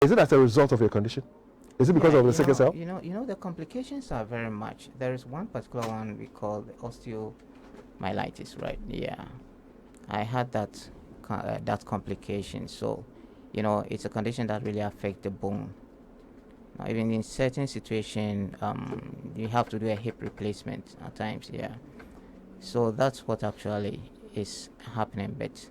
Is it as a result of your condition? Is it because of the sickle cell? You know, the complications are very much. There is one particular one we call the osteomyelitis, right? Yeah, I had that complication. So, it's a condition that really affects the bone. Now, even in certain situation, you have to do a hip replacement at times. Yeah, so that's what actually is happening, but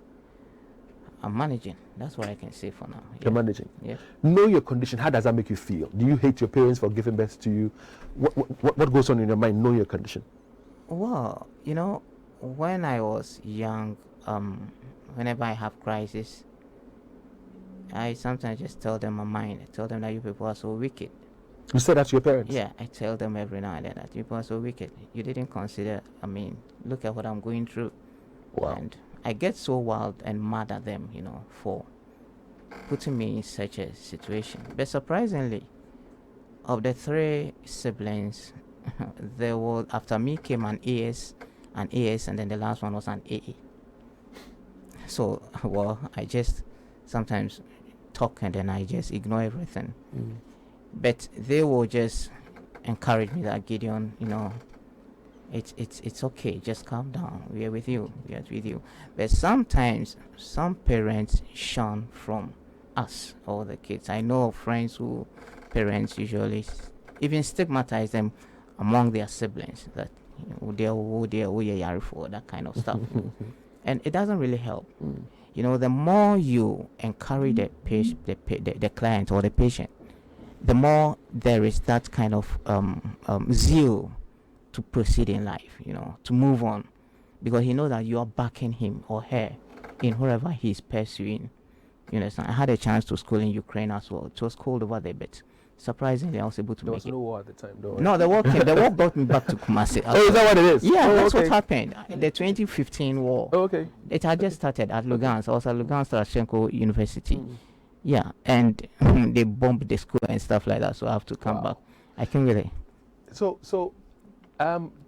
I'm managing. That's what I can say for now. You're managing. Yeah. Know your condition. How does that make you feel? Do you hate your parents for giving birth to you? What goes on in your mind? Know your condition. Well, when I was young, whenever I have crisis, I sometimes just tell them my mind. I tell them that you people are so wicked. You said that to your parents? Yeah, I tell them every now and then that you people are so wicked. You didn't consider. Look at what I'm going through. Wow. And I get so wild and mad at them, for putting me in such a situation. But surprisingly, of the 3 siblings, there was, after me came an AS, and then the last one was an AA. So, I just sometimes talk and then I just ignore everything. But they will just encourage me that, Gideon, it's okay, just calm down, we are with you. But sometimes some parents shun from us or the kids. I know of friends who parents usually even stigmatize them among their siblings, that they're for that kind of stuff. And it doesn't really help. The more you encourage the client or the patient, the more there is that kind of zeal to proceed in life, to move on, because he knows that you are backing him or her in whoever he's pursuing. You understand? I had a chance to school in Ukraine as well. It was cold over there, but surprisingly I was able to There make was it. no war at the time, though. No, the war came. The war brought me back to Kumasi. Oh, is that what it is? Yeah, that's okay. what happened. The 2015 war. Oh, okay. It had just started at Lugansk. I was at Lugansk Staroshenko University. Yeah, and they bombed the school and stuff like that, so I have to come back. I can't really. So